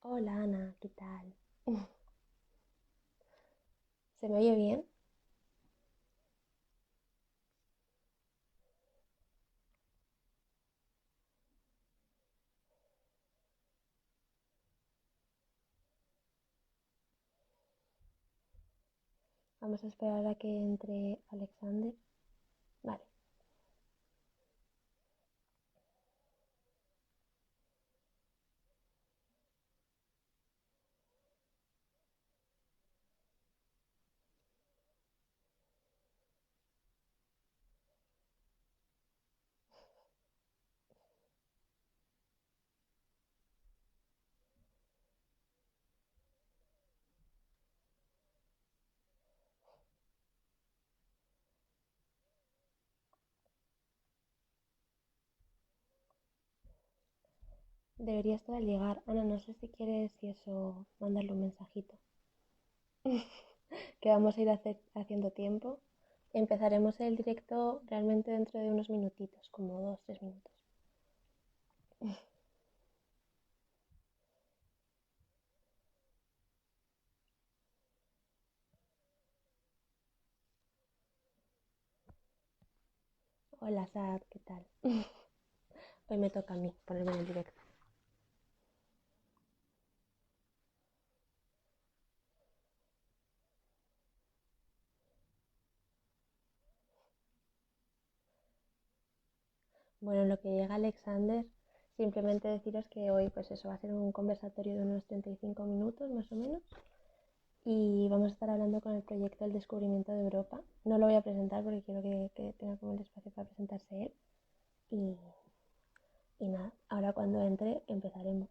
Hola Ana, ¿qué tal? ¿Se me oye bien? Vamos a esperar a que entre Alexander. Vale. Debería estar al llegar. Ana, no sé si quieres y eso mandarle un mensajito. Que vamos a ir haciendo tiempo. Empezaremos el directo realmente dentro de unos minutitos, como 2, 3 minutos. Hola Sad, ¿qué tal? Hoy me toca a mí ponerme en el directo. Bueno, en lo que llega Alexander, simplemente deciros que hoy pues eso va a ser un conversatorio de unos 35 minutos más o menos y vamos a estar hablando con el proyecto del descubrimiento de Europa. No lo voy a presentar porque quiero que tenga como el espacio para presentarse él. Y, y nada, ahora cuando entre empezaremos.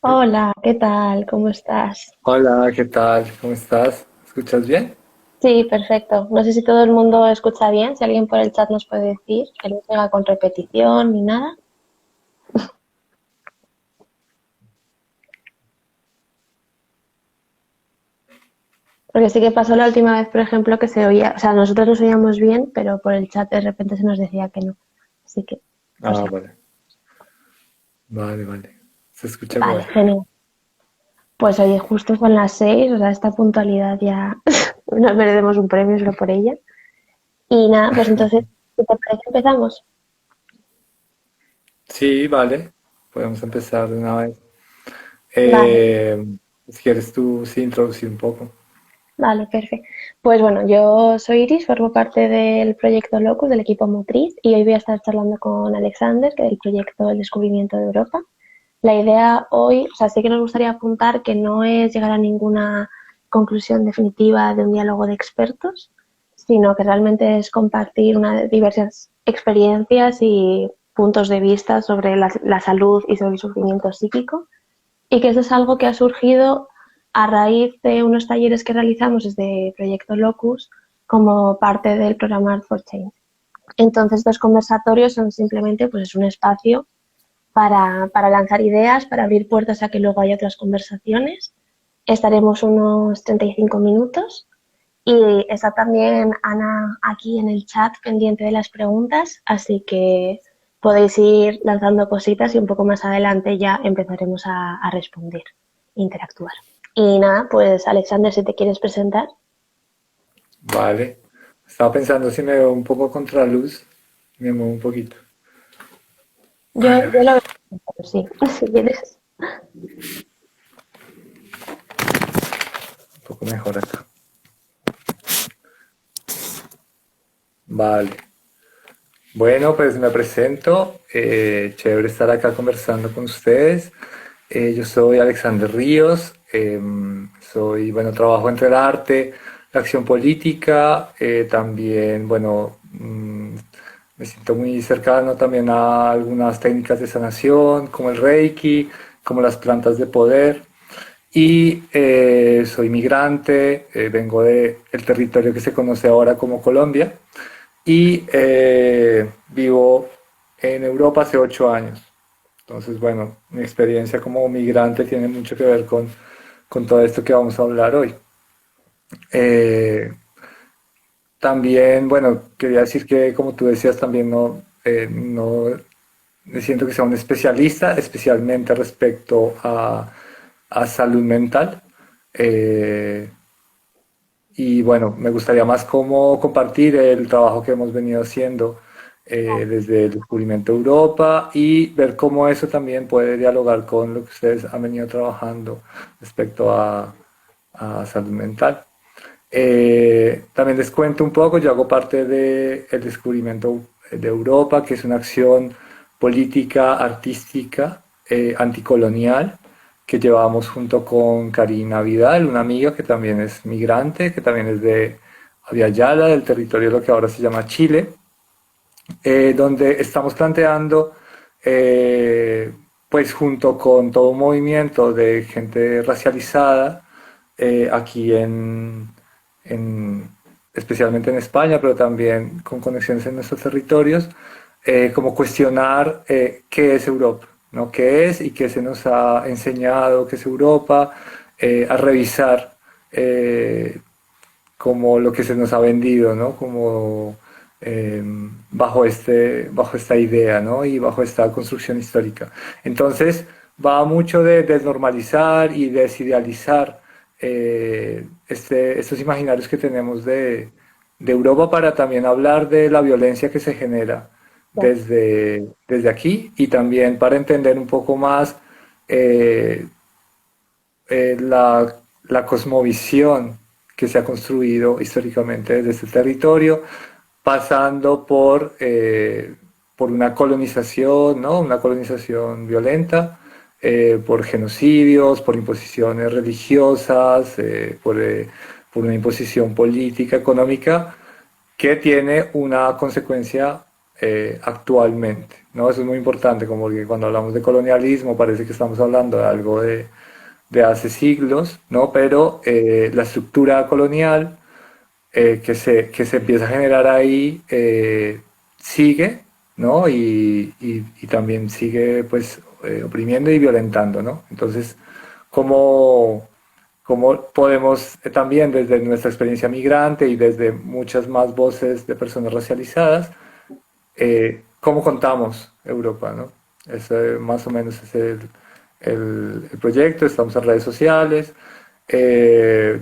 Hola, ¿qué tal? ¿Cómo estás? Hola, ¿qué tal? ¿Cómo estás? ¿Me escuchas bien? Sí, perfecto. No sé si todo el mundo escucha bien, si alguien por el chat nos puede decir que no llega con repetición ni nada. Porque sí que pasó la última vez, por ejemplo, que se oía, o sea, nosotros nos oíamos bien, pero por el chat de repente se nos decía que no. Así que, por Ah, si. vale. Vale, vale. Se escucha Vale, igual. genial. Pues oye, justo son las 6, o sea, esta puntualidad ya nos merecemos un premio solo por ella. Y nada, pues entonces, ¿qué te parece? Empezamos. Sí, vale. Podemos empezar de una vez. Vale, Eh, si quieres tú, sí, introducir un poco. vale, perfecto. Pues bueno, yo soy Iris, formo parte del proyecto Locus, del equipo motriz, y hoy voy a estar charlando con Alexander, que del proyecto El Descubrimiento de Europa. La idea hoy, o sea, sí que nos gustaría apuntar que no es llegar a ninguna conclusión definitiva de un diálogo de expertos, sino que realmente es compartir diversas experiencias y puntos de vista sobre la salud y sobre el sufrimiento psíquico, y que eso es algo que ha surgido a raíz de unos talleres que realizamos desde Proyecto Locus como parte del programa Art for Change. Entonces, estos conversatorios son simplemente pues, es un espacio para lanzar ideas, para abrir puertas a que luego haya otras conversaciones. Estaremos unos 35 minutos y está también Ana aquí en el chat pendiente de las preguntas, así que podéis ir lanzando cositas y un poco más adelante ya empezaremos a responder, interactuar. Y nada, pues Alexander, si te quieres presentar. Vale. Estaba pensando si me veo un poco contra luz. Me muevo un poquito. Yo lo veo, sí, si quieres. Un poco mejor acá. Vale. Bueno, pues me presento. Chévere estar acá conversando con ustedes. Yo soy Alexander Ríos. Soy, bueno, trabajo entre el arte, la acción política. También, bueno, me siento muy cercano también a algunas técnicas de sanación, como el Reiki, como las plantas de poder. Y soy migrante, vengo del territorio que se conoce ahora como Colombia. y vivo en Europa hace 8 años. Entonces, bueno, mi experiencia como migrante tiene mucho que ver con todo esto que vamos a hablar hoy. Eh, También, bueno, quería decir que, como tú decías, también no me siento que sea un especialista, especialmente respecto a salud mental. Eh, y bueno, me gustaría más cómo compartir el trabajo que hemos venido haciendo desde el descubrimiento de Europa y ver cómo eso también puede dialogar con lo que ustedes han venido trabajando respecto a salud mental. También les cuento un poco, yo hago parte del descubrimiento de Europa, que es una acción política, artística, anticolonial, que llevamos junto con Karina Vidal, una amiga que también es migrante, que también es de Ayala, del territorio de lo que ahora se llama Chile, donde estamos planteando, pues junto con todo un movimiento de gente racializada, aquí en- especialmente en España, pero también con conexiones en nuestros territorios, como cuestionar qué es Europa, ¿no? ¿Qué es y qué se nos ha enseñado que es Europa? A revisar como lo que se nos ha vendido, ¿no? Como bajo esta idea, ¿no? Y bajo esta construcción histórica. Entonces, va mucho de desnormalizar y desidealizar estos imaginarios que tenemos de Europa para también hablar de la violencia que se genera Ya. desde aquí y también para entender un poco más eh, la cosmovisión que se ha construido históricamente desde este territorio, pasando por una colonización, ¿no? Una colonización violenta, por genocidios, por imposiciones religiosas, por una imposición política, económica, que tiene una consecuencia actualmente, ¿no? Eso es muy importante, como que cuando hablamos de colonialismo parece que estamos hablando de algo de hace siglos, ¿no? Pero la estructura colonial que se empieza a generar ahí sigue, ¿no? Y también sigue, pues, oprimiendo y violentando, ¿no? Entonces, ¿cómo, cómo podemos también desde nuestra experiencia migrante y desde muchas más voces de personas racializadas, cómo contamos Europa, ¿no? Ese más o menos es el proyecto, estamos en redes sociales, eh,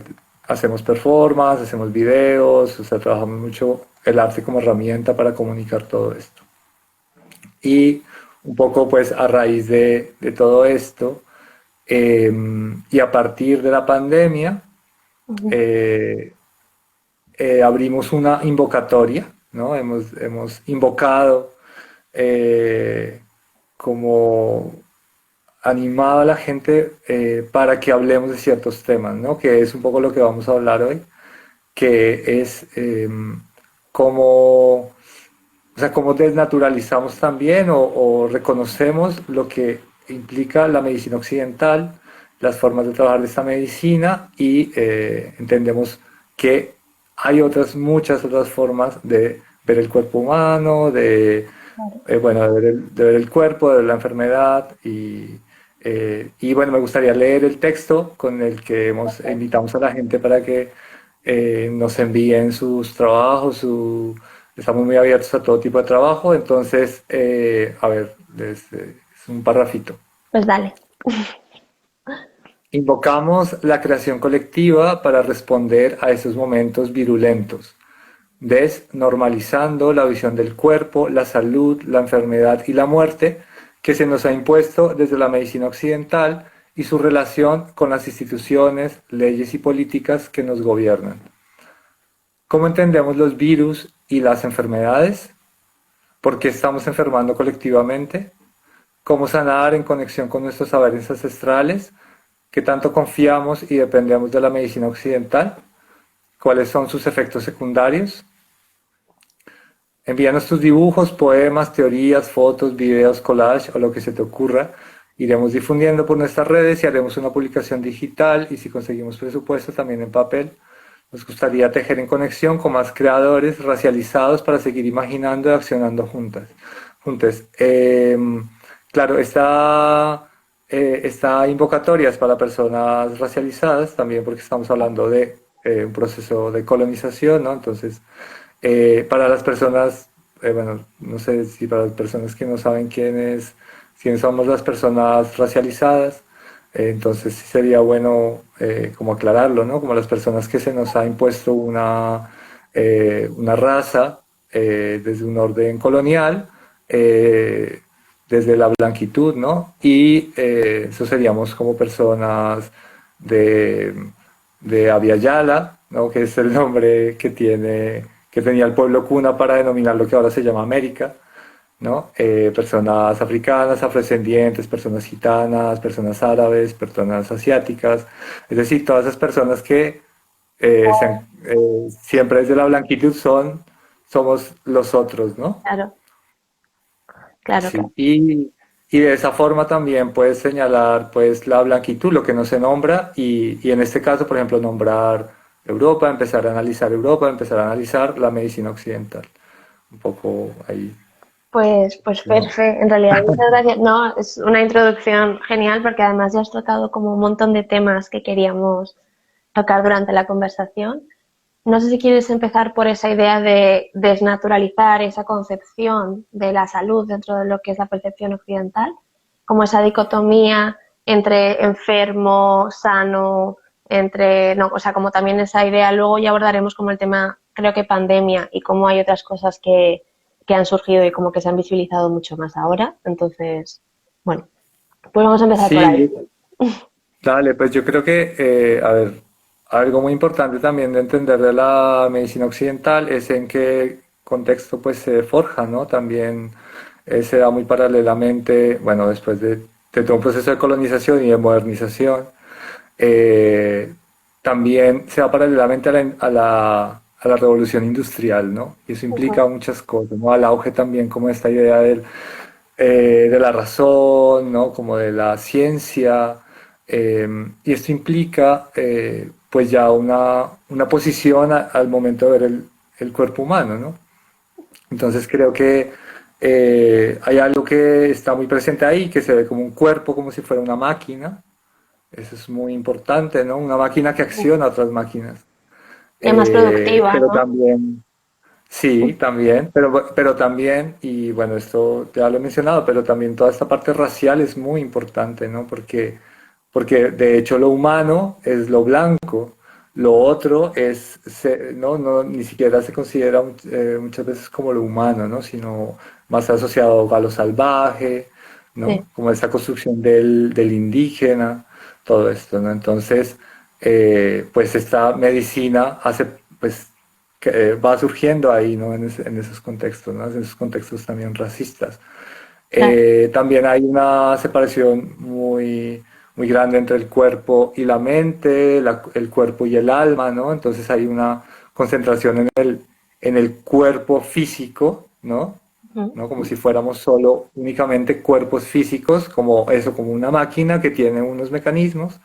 hacemos performance, hacemos videos, o sea, trabajamos mucho el arte como herramienta para comunicar todo esto. Y un poco pues a raíz de todo esto y a partir de la pandemia, Ujú. eh, abrimos una invocatoria, ¿no? Hemos invocado eh, como animado a la gente para que hablemos de ciertos temas, ¿no? Que es un poco lo que vamos a hablar hoy, que es cómo, o sea, cómo desnaturalizamos también o reconocemos lo que implica la medicina occidental, las formas de trabajar de esta medicina y entendemos que hay otras, muchas otras formas de ver el cuerpo humano, Claro. bueno, de ver el cuerpo, de ver la enfermedad y bueno, me gustaría leer el texto con el que invitamos a la gente para que nos envíen sus trabajos, estamos muy abiertos a todo tipo de trabajo, entonces, a ver, es un parrafito. Pues dale. Invocamos la creación colectiva para responder a esos momentos virulentos, desnormalizando la visión del cuerpo, la salud, la enfermedad y la muerte que se nos ha impuesto desde la medicina occidental y su relación con las instituciones, leyes y políticas que nos gobiernan. ¿Cómo entendemos los virus y las enfermedades? ¿Por qué estamos enfermando colectivamente? ¿Cómo sanar en conexión con nuestros saberes ancestrales? ¿Qué tanto confiamos y dependemos de la medicina occidental? ¿Cuáles son sus efectos secundarios? Envíanos tus dibujos, poemas, teorías, fotos, videos, collage o lo que se te ocurra. Iremos difundiendo por nuestras redes y haremos una publicación digital y si conseguimos presupuesto también en papel. Nos gustaría tejer en conexión con más creadores racializados para seguir imaginando y accionando juntas. Claro, esta invocatoria es para personas racializadas también porque estamos hablando de un proceso de colonización, ¿no? Entonces, para las personas, bueno, no sé si para las personas que no saben quiénes somos las personas racializadas, entonces sí sería bueno como aclararlo, ¿no? Como las personas que se nos ha impuesto una raza desde un orden colonial, eh, desde la blanquitud, ¿no? Y eso seríamos como personas de, de Abya Yala, ¿no? Que es el nombre que tenía el pueblo cuna para denominar lo que ahora se llama América, ¿no? Personas africanas, afrodescendientes, personas gitanas, personas árabes, personas asiáticas, es decir, todas esas personas que siempre desde la blanquitud somos los otros, ¿no? Claro, claro, Sí, claro. y de esa forma también puedes señalar pues la blanquitud, lo que no se nombra, y en este caso, por ejemplo, nombrar Europa, empezar a analizar la medicina occidental. Un poco ahí. Pues ¿No? perfecto, en realidad muchas gracias. No, es una introducción genial porque además ya has tocado como un montón de temas que queríamos tocar durante la conversación. No sé si quieres empezar por esa idea de desnaturalizar esa concepción de la salud dentro de lo que es la percepción occidental, como esa dicotomía entre enfermo, sano, entre, no, o sea, como también esa idea, luego ya abordaremos como el tema, creo que pandemia y cómo hay otras cosas que han surgido y como que se han visibilizado mucho más ahora. Entonces, bueno, pues vamos a empezar por ahí. Sí, dale, pues yo creo que, a ver, algo muy importante también de entender de la medicina occidental es en qué contexto pues se forja, ¿no? También se da muy paralelamente, bueno, después de todo un proceso de colonización y de modernización, eh, también se da paralelamente a la revolución industrial, ¿no? Y eso implica muchas cosas, ¿no? Al auge también como esta idea de la razón, ¿no? Como de la ciencia, y esto implica pues ya una posición al momento de ver el cuerpo humano, ¿no? Entonces creo que hay algo que está muy presente ahí, que se ve como un cuerpo, como si fuera una máquina. Eso es muy importante, ¿no? Una máquina que acciona a otras máquinas. Es más productiva, Pero ¿no? también sí, también, pero también, y bueno, esto ya lo he mencionado, pero también toda esta parte racial es muy importante, ¿no? Porque de hecho lo humano es lo blanco, lo otro no, ni siquiera se considera muchas veces como lo humano, ¿no? Sino más asociado a lo salvaje, ¿no? Sí, Como esa construcción del indígena, todo esto, ¿no? Entonces, pues esta medicina hace, pues, que va surgiendo ahí, ¿no? En esos contextos, ¿no? En esos contextos también racistas. claro. También hay una separación muy grande entre el cuerpo y la mente, el cuerpo y el alma, ¿no? Entonces hay una concentración en el cuerpo físico, ¿no? Ujú. ¿No? Como si fuéramos solo únicamente cuerpos físicos, como eso, como una máquina que tiene unos mecanismos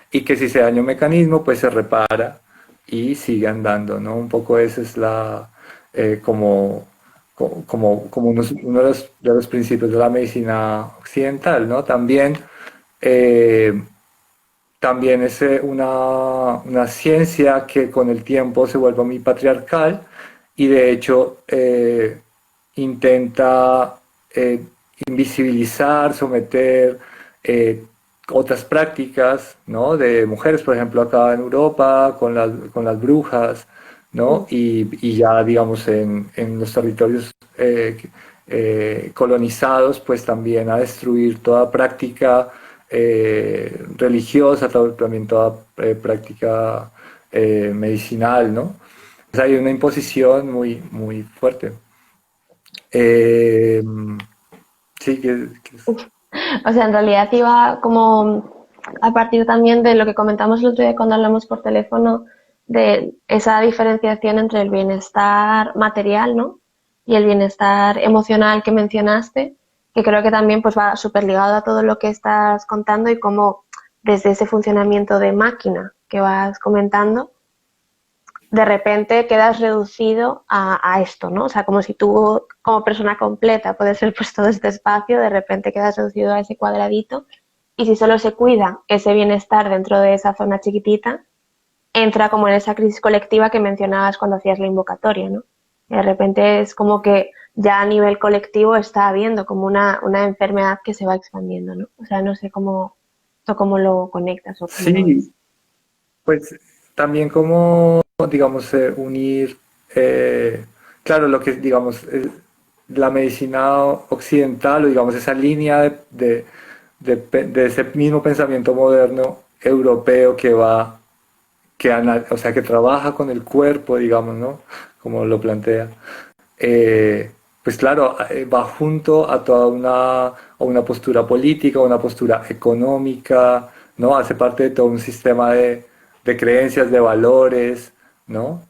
y que si se daña un mecanismo, pues se repara y sigue andando, ¿no? Un poco esa es como uno de los principios de la medicina occidental, ¿no? Eh, también es una ciencia que con el tiempo se vuelve muy patriarcal y de hecho intenta invisibilizar, someter eh, otras prácticas, ¿no? De mujeres, por ejemplo, acá en Europa, con las brujas, ¿no? Y ya, digamos, en los territorios colonizados, pues también a destruir toda práctica religiosa, también toda práctica medicinal, ¿no? O sea, hay una imposición muy fuerte. Eh, sí, O sea, en realidad iba como a partir también de lo que comentamos el otro día cuando hablamos por teléfono, de esa diferenciación entre el bienestar material, ¿no? Y el bienestar emocional que mencionaste, que creo que también pues va súper ligado a todo lo que estás contando y cómo desde ese funcionamiento de máquina que vas comentando, de repente quedas reducido a esto, ¿no? O sea, como si tú como persona completa puedes ser pues todo este espacio, de repente quedas reducido a ese cuadradito y si solo se cuida ese bienestar dentro de esa zona chiquitita, entra como en esa crisis colectiva que mencionabas cuando hacías la invocatoria, ¿no? De repente es como que ya a nivel colectivo está habiendo como una enfermedad que se va expandiendo, ¿no? O sea, no sé cómo lo conectas o cómo lo ves. Sí, pues también como, digamos, unir, eh, claro, lo que, digamos, la medicina occidental o, digamos, esa línea de ese mismo pensamiento moderno europeo que va, o sea, que trabaja con el cuerpo, digamos, ¿no? Como lo plantea. Pues claro, va junto a toda una postura política, una postura económica, ¿no? Hace parte de todo un sistema de creencias, de valores, ¿no?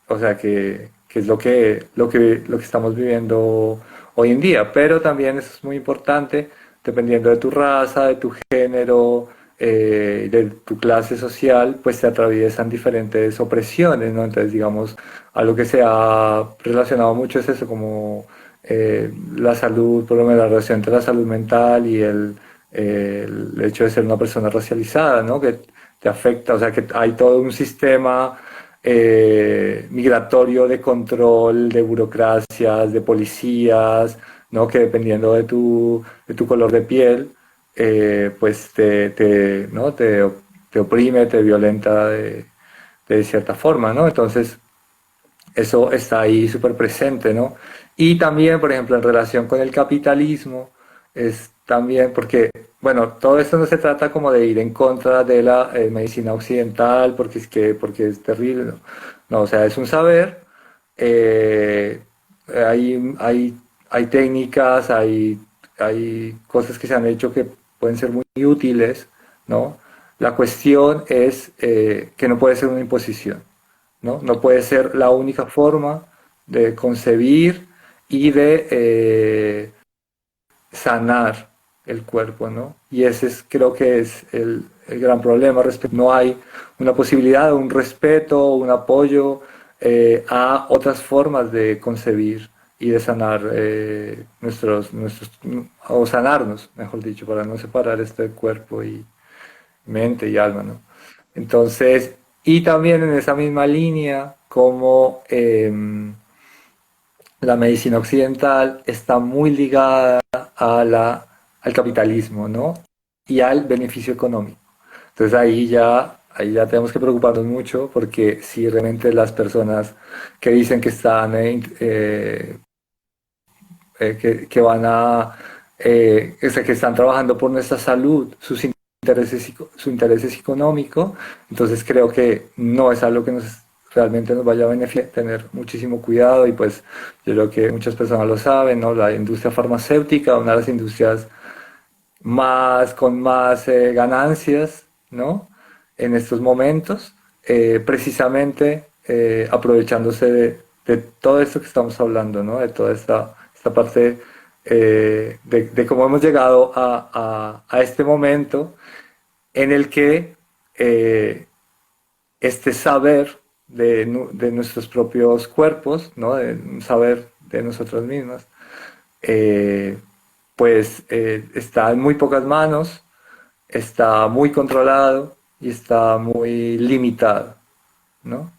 O sea, que es lo que estamos viviendo hoy en día. Pero también eso es muy importante, dependiendo de tu raza, de tu género, de tu clase social, pues te atraviesan diferentes opresiones, ¿no? Entonces, digamos, algo que se ha relacionado mucho es eso, como la salud, por lo menos la relación entre la salud mental y el hecho de ser una persona racializada, ¿no? Que te afecta, o sea, que hay todo un sistema migratorio de control, de burocracias, de policías, ¿no? Que dependiendo de tu color de piel, pues ¿no? te oprime, te violenta de cierta forma, ¿no? Entonces, eso está ahí súper presente, ¿no? Y también, por ejemplo, en relación con el capitalismo, es también porque, bueno, todo esto no se trata como de ir en contra de la medicina occidental, porque es terrible, ¿no? No, o sea, es un saber, eh, hay técnicas, hay cosas que se han hecho que pueden ser muy útiles, ¿no? La cuestión es que no puede ser una imposición. ¿No? No puede ser la única forma de concebir y de sanar el cuerpo, ¿no? Y ese creo que es el gran problema. No hay una posibilidad, un respeto, un apoyo a otras formas de concebir y de sanar o sanarnos, mejor dicho, para no separar este cuerpo y mente y alma, ¿no? Entonces, y también en esa misma línea, como la medicina occidental está muy ligada al capitalismo, ¿no? Y al beneficio económico. Entonces ahí ya tenemos que preocuparnos mucho porque si realmente las personas que dicen que están, que van o sea, que están trabajando por nuestra salud, su interés es económico, entonces creo que no es algo que realmente nos vaya a beneficiar, tener muchísimo cuidado y pues yo creo que muchas personas lo saben, ¿no? La industria farmacéutica, una de las industrias con más ganancias, ¿no? En estos momentos, precisamente aprovechándose de todo esto que estamos hablando, ¿no? De toda esta parte de cómo hemos llegado a este momento en el que este saber de nuestros propios cuerpos, ¿no? De un saber de nosotras mismas, eh, pues está en muy pocas manos, está muy controlado y está muy limitado, ¿no?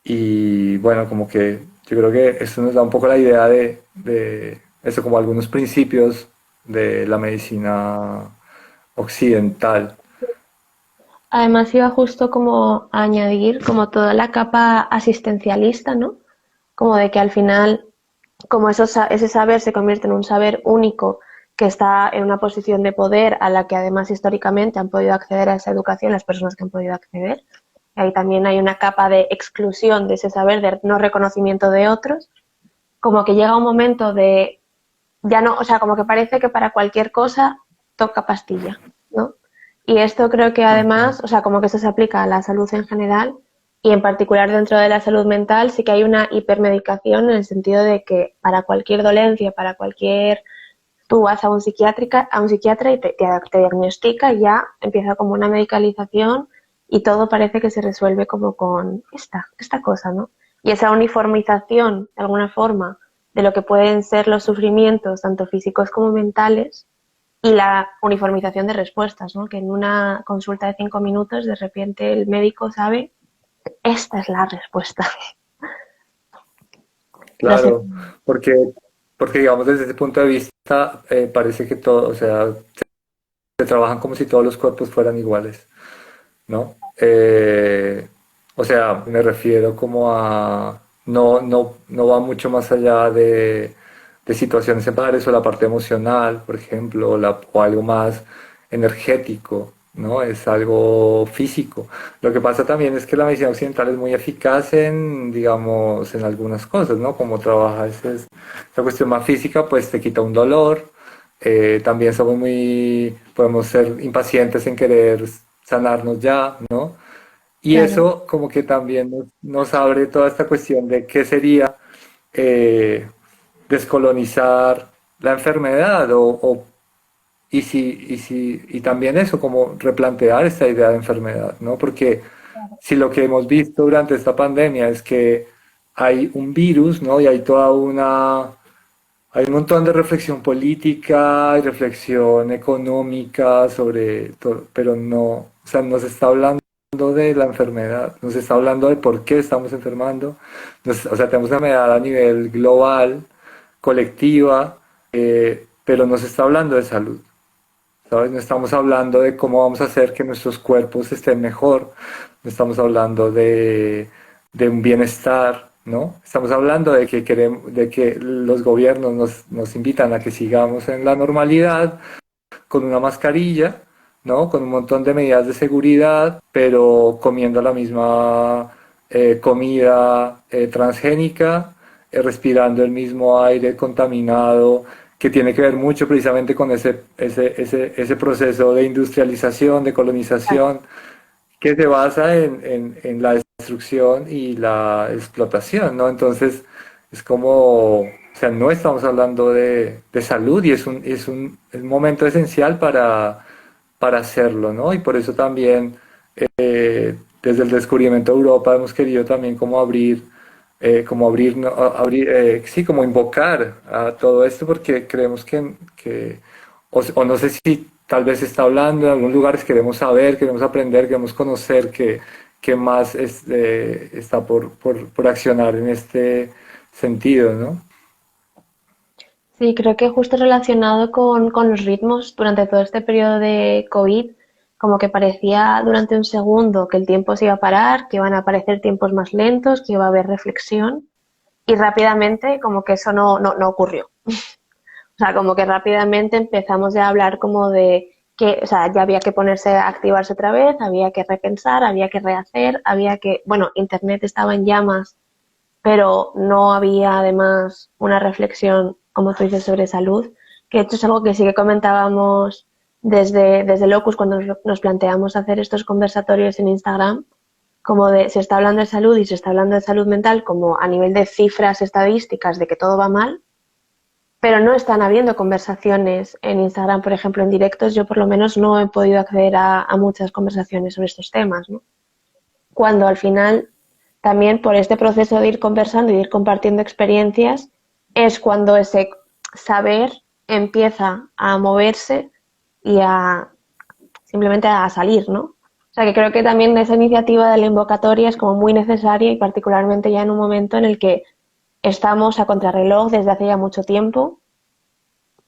Y bueno, como que yo creo que esto nos da un poco la idea de eso, como algunos principios de la medicina occidental. Además iba justo como a añadir como toda la capa asistencialista, ¿no? Como de que al final, como ese saber se convierte en un saber único que está en una posición de poder a la que además históricamente han podido acceder a esa educación las personas que han podido acceder. Y ahí también hay una capa de exclusión de ese saber, de no reconocimiento de otros, como que llega un momento de, ya no, o sea, como que parece que para cualquier cosa toca pastilla, ¿no? Y esto creo que Ujú. además, o sea, como que esto se aplica a la salud en general y en particular dentro de la salud mental sí que hay una hipermedicación en el sentido de que para cualquier dolencia, para cualquier, tú vas a un psiquiatra y te diagnostica y ya empieza como una medicalización y todo parece que se resuelve como con esta cosa, ¿no? Y esa uniformización, de alguna forma, de lo que pueden ser los sufrimientos, tanto físicos como mentales, y la uniformización de respuestas, ¿no? Que en una consulta de 5 minutos, de repente el médico sabe, esta es la respuesta. No sé. Claro, porque, porque digamos desde ese punto de vista parece que todo, o sea, se trabajan como si todos los cuerpos fueran iguales, ¿no? O sea, me refiero como a, no va mucho más allá de situaciones en pares o la parte emocional, por ejemplo, o algo más energético, ¿no? Es algo físico. Lo que pasa también es que la medicina occidental es muy eficaz en, digamos, en algunas cosas, ¿no? Como trabaja esa cuestión más física, pues te quita un dolor. También podemos ser impacientes en querer sanarnos ya, ¿no? Y Claro, eso como que también nos abre toda esta cuestión de qué sería eh, descolonizar la enfermedad y también eso, como replantear esta idea de enfermedad, ¿no? Porque si lo que hemos visto durante esta pandemia es que hay un virus, ¿no? Y hay un montón de reflexión política y reflexión económica sobre todo, pero no, o sea, no se está hablando de la enfermedad, no se está hablando de por qué estamos enfermando, o sea, tenemos una enfermedad a nivel global, colectiva, pero no se está hablando de salud. ¿Sabes? No estamos hablando de cómo vamos a hacer que nuestros cuerpos estén mejor, no estamos hablando de un bienestar, ¿no? Estamos hablando de que de que los gobiernos nos invitan a que sigamos en la normalidad con una mascarilla, ¿no? Con un montón de medidas de seguridad, pero comiendo la misma comida transgénica, respirando el mismo aire contaminado, que tiene que ver mucho precisamente con ese proceso de industrialización, de claro. colonización, que se basa en la destrucción y la explotación, ¿no? Entonces, es como, o sea, no estamos hablando de salud y es un momento esencial para hacerlo, ¿no? Y por eso también, desde el descubrimiento de Europa hemos querido también como abrir, ¿no? Sí, como invocar a todo esto porque creemos o no sé si tal vez se está hablando en algunos lugares, queremos saber, queremos aprender, queremos conocer qué más está por accionar en este sentido, ¿no? Sí, creo que justo relacionado con los ritmos durante todo este periodo de COVID, como que parecía durante un segundo que el tiempo se iba a parar, que iban a aparecer tiempos más lentos, que iba a haber reflexión, y rápidamente como que eso no ocurrió. O sea, como que rápidamente empezamos ya a hablar como de que, o sea, ya había que ponerse a activarse otra vez, había que repensar, había que rehacer, había que, bueno, Internet estaba en llamas, pero no había además una reflexión, como tú dices, sobre salud, que de hecho es algo que sí que comentábamos desde Locus cuando nos planteamos hacer estos conversatorios en Instagram, como de se está hablando de salud y se está hablando de salud mental como a nivel de cifras estadísticas de que todo va mal, pero no están habiendo conversaciones en Instagram, por ejemplo, en directos. Yo por lo menos no he podido acceder a muchas conversaciones sobre estos temas, ¿no? Cuando al final, también por este proceso de ir conversando y de ir compartiendo experiencias, es cuando ese saber empieza a moverse y a simplemente a salir, ¿no? O sea que creo que también esa iniciativa de la invocatoria es como muy necesaria y particularmente ya en un momento en el que estamos a contrarreloj desde hace ya mucho tiempo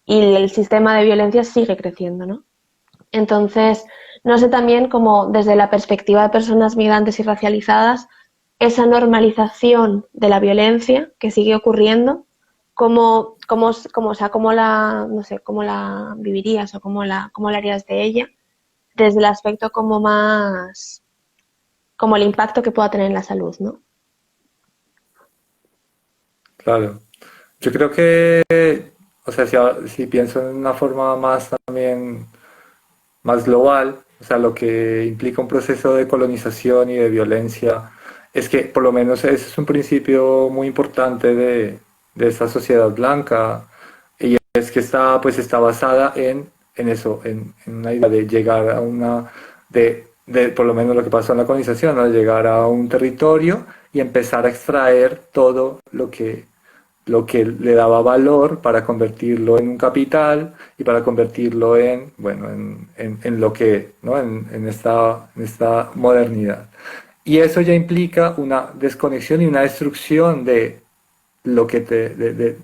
y el sistema de violencia sigue creciendo, ¿no? Entonces, no sé también cómo desde la perspectiva de personas migrantes y racializadas, esa normalización de la violencia que sigue ocurriendo, o sea, cómo la, no sé, cómo la vivirías o cómo la harías de ella, desde el aspecto como más, como el impacto que pueda tener en la salud, ¿no? Claro. Yo creo que, o sea, si pienso en una forma más también más global, o sea, lo que implica un proceso de colonización y de violencia, es que por lo menos ese es un principio muy importante de esta sociedad blanca, y es que está, pues está basada en eso, en una idea de llegar a una, de por lo menos lo que pasó en la colonización, ¿no? Llegar a un territorio y empezar a extraer todo lo que le daba valor para convertirlo en un capital y para convertirlo en, bueno, en lo que, ¿no? En esta modernidad. Y eso ya implica una desconexión y una destrucción de lo que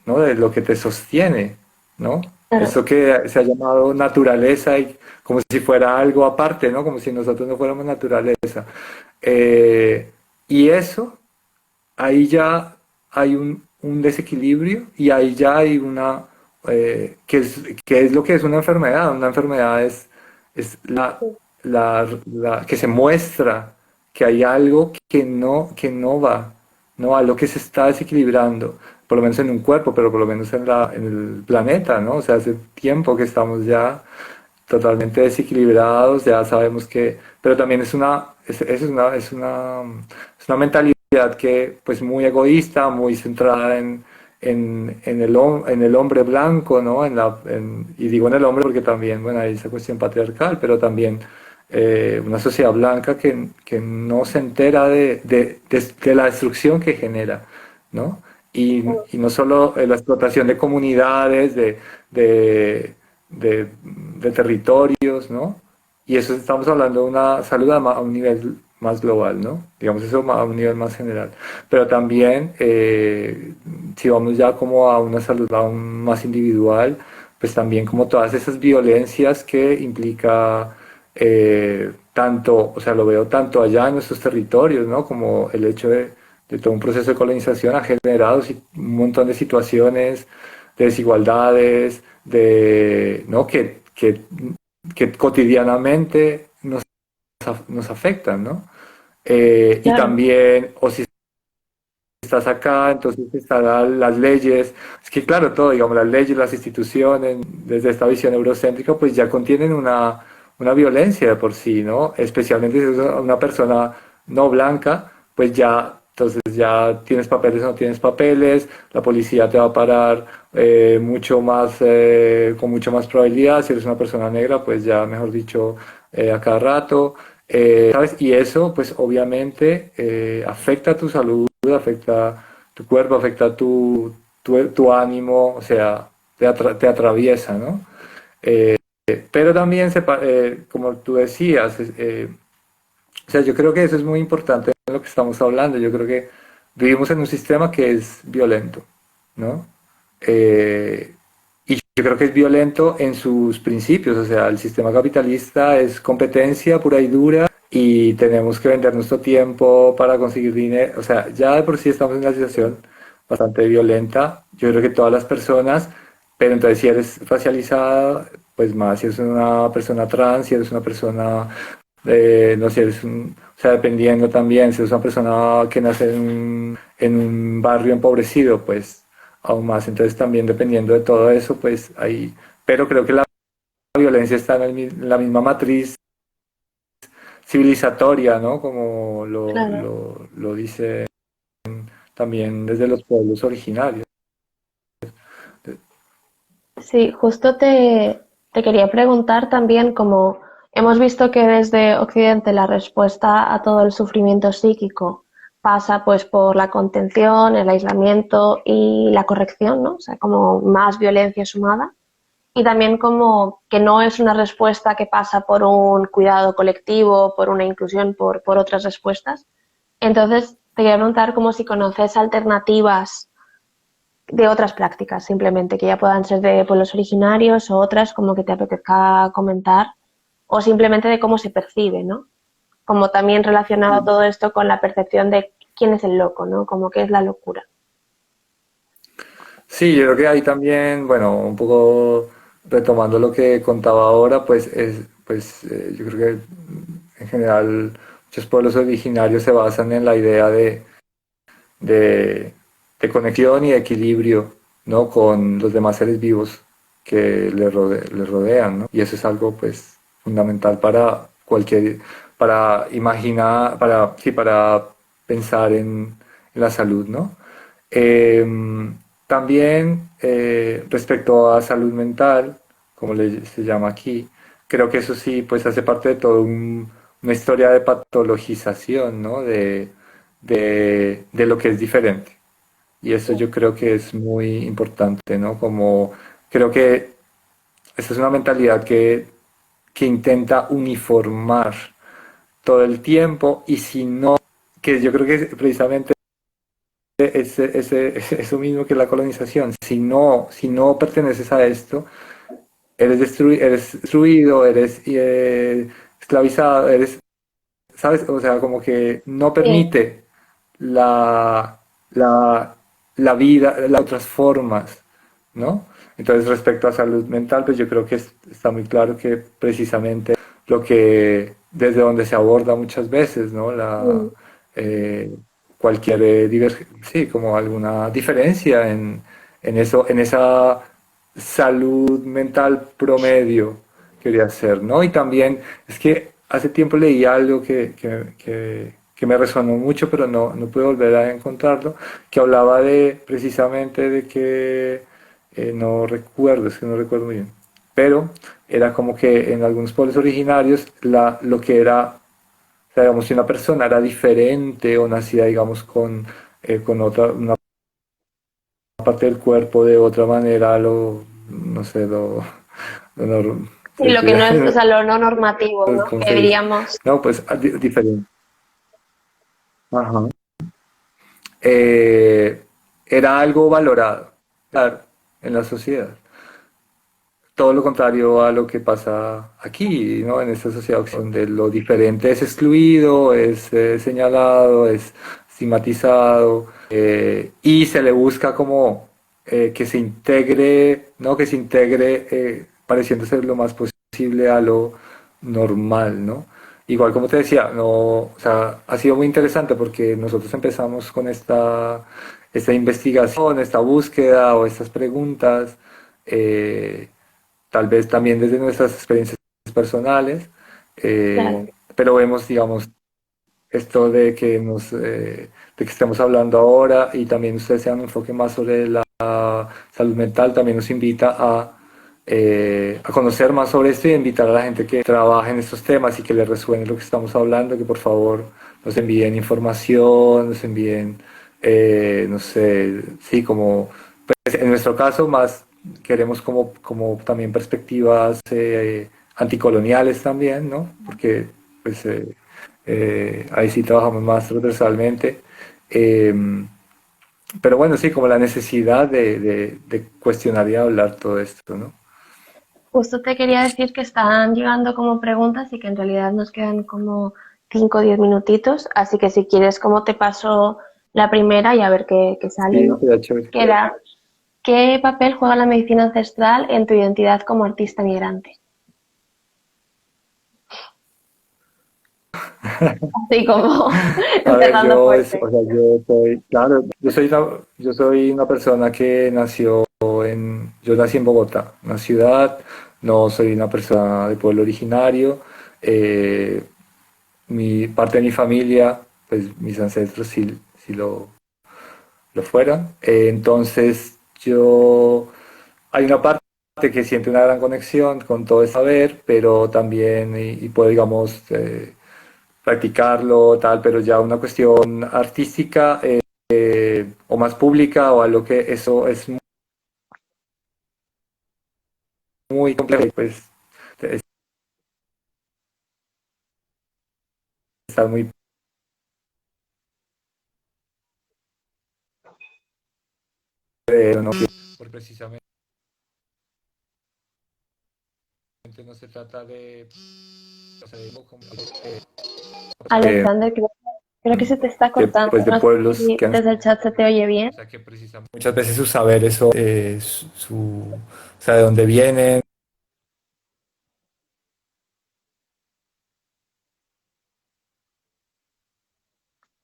¿no? De lo que te sostiene, ¿no? Claro, Eso que se ha llamado naturaleza y como si fuera algo aparte, ¿no? Como si nosotros no fuéramos naturaleza. Eh, y eso, ahí ya hay un desequilibrio y ahí ya hay una, que es lo que es una enfermedad. Una enfermedad es sí, que se muestra que hay algo que no va, no va, lo que se está desequilibrando, por lo menos en un cuerpo, pero por lo menos en el planeta, ¿no? O sea, hace tiempo que estamos ya totalmente desequilibrados, ya sabemos que, pero también es una mentalidad que pues muy egoísta, muy centrada en el hombre blanco, ¿no? Y digo en el hombre porque también, bueno, hay esa cuestión patriarcal, pero también una sociedad blanca que no se entera de la destrucción que genera, ¿no? Y no solo la explotación de comunidades, de, de territorios, ¿no? Y eso estamos hablando de una salud a un nivel más global, ¿no? Digamos eso a un nivel más general. Pero también, si vamos ya como a una salud aún más individual, pues también como todas esas violencias que implica tanto, o sea, lo veo tanto allá en nuestros territorios, ¿no? Como el hecho de todo un proceso de colonización ha generado un montón de situaciones, de desigualdades, ¿no? Que cotidianamente nos afectan, ¿no? Y claro, también, o si estás acá, entonces están las leyes. Es que claro, todo, digamos, las leyes, las instituciones, desde esta visión eurocéntrica, pues ya contienen una violencia de por sí, ¿no? Especialmente si es una persona no blanca, pues ya, entonces ya tienes papeles o no tienes papeles, la policía te va a parar mucho más, con mucho más probabilidad. Si eres una persona negra, pues ya, mejor dicho, a cada rato. ¿Sabes? Y eso, pues obviamente, afecta tu salud, afecta tu cuerpo, afecta tu ánimo, o sea, te atraviesa, ¿no? Pero también, como tú decías, o sea, yo creo que eso es muy importante en lo que estamos hablando. Yo creo que vivimos en un sistema que es violento, ¿no? Eh, y yo creo que es violento en sus principios, o sea, el sistema capitalista es competencia pura y dura y tenemos que vender nuestro tiempo para conseguir dinero, o sea, ya de por sí estamos en una situación bastante violenta. Yo creo que todas las personas, pero entonces si eres racializada, pues más, si eres una persona trans, si eres una persona no sé, o sea, dependiendo también, si es una persona que nace en un barrio empobrecido, pues aún más. Entonces también dependiendo de todo eso, pues ahí, pero creo que la violencia está en la misma matriz civilizatoria, ¿no? Como claro. lo dice también desde los pueblos originarios. Sí, justo te quería preguntar también, como hemos visto que desde Occidente la respuesta a todo el sufrimiento psíquico pasa pues por la contención, el aislamiento y la corrección, ¿no? O sea, como más violencia sumada. Y también como que no es una respuesta que pasa por un cuidado colectivo, por una inclusión, por otras respuestas. Entonces, te quería preguntar como si conoces alternativas de otras prácticas, simplemente, que ya puedan ser de pueblos originarios o otras como que te apetezca comentar, o simplemente de cómo se percibe, ¿no? Como también relacionado todo esto con la percepción de quién es el loco, ¿no? Como qué es la locura. Sí, yo creo que ahí también, bueno, un poco retomando lo que contaba ahora, pues yo creo que en general muchos pueblos originarios se basan en la idea de, de conexión y de equilibrio, ¿no? Con los demás seres vivos que les rodean, ¿no? Y eso es algo, pues, fundamental para para imaginar, sí, para pensar en la salud, ¿no? También respecto a salud mental, como se llama aquí, creo que eso sí, pues hace parte de todo una historia de patologización, ¿no? De lo que es diferente. Y eso yo creo que es muy importante, ¿no? Como creo que esta es una mentalidad que intenta uniformar todo el tiempo y si no, que yo creo que precisamente eso mismo que la colonización, si no perteneces a esto, eres destruido, eres esclavizado, eres, ¿sabes? O sea, como que no Sí, permite la, la, la vida, las otras formas, ¿no? Entonces, respecto a salud mental, pues yo creo que está muy claro que precisamente lo que, desde donde se aborda muchas veces, ¿no? mm, Eh, cualquier, sí, como alguna diferencia en eso, en esa salud mental promedio quería hacer, ¿no? Y también es que hace tiempo leí algo que me resonó mucho, pero no pude volver a encontrarlo, que hablaba de precisamente de que no recuerdo, es que no recuerdo muy bien, pero era como que en algunos pueblos originarios lo que era, o sea, digamos, si una persona era diferente o nacía, digamos, con otra, una parte del cuerpo de otra manera, no sé, lo y lo que no es, o sea, lo no normativo, ¿no? ¿cómo Que se dice? diríamos, No, pues diferente. Ajá. Eh, era algo valorado, claro, en la sociedad. Todo lo contrario a lo que pasa aquí, ¿no? En esta sociedad donde lo diferente es excluido, es señalado, es estigmatizado y se le busca como que se integre, ¿no? Que se integre pareciendo ser lo más posible a lo normal, ¿no? Igual como te decía, no, o sea, ha sido muy interesante porque nosotros empezamos con esta investigación, esta búsqueda o estas preguntas. eh, Tal vez también desde nuestras experiencias personales, claro. pero vemos, digamos, esto de que estemos hablando ahora y también ustedes se dan un enfoque más sobre la salud mental, también nos invita a conocer más sobre esto y a invitar a la gente que trabaje en estos temas y que les resuene lo que estamos hablando, que por favor nos envíen información, nos envíen, no sé, sí, como, pues en nuestro caso más queremos como también perspectivas anticoloniales también, ¿no? Porque pues ahí sí trabajamos más transversalmente. Eh, pero bueno, sí, como la necesidad de cuestionar y hablar todo esto, ¿no? Justo te quería decir que están llegando como preguntas y que en realidad nos quedan como 5 o 10 minutitos, así que si quieres como te paso la primera y a ver qué sale, Sí, ¿no? sería chévere. Que era, ¿qué papel juega la medicina ancestral en tu identidad como artista migrante? Así como A ver, empezando fuerte. o sea, yo soy, claro, yo soy una persona que yo nací en Bogotá, una ciudad, no soy una persona de pueblo originario, eh, parte de mi familia, pues mis ancestros sí lo fueran. Entonces hay una parte que siente una gran conexión con todo ese saber, pero también, y puedo, digamos, practicarlo, tal, pero ya una cuestión artística o más pública o algo que eso es muy complejo, pues está muy, no, porque precisamente no se trata de, o sea, de, Alexander, creo que se te está cortando. pues de No sé pueblos si que han. desde el chat se te oye bien. O sea, que precisamente muchas veces su saber, eso, o sea, de dónde vienen.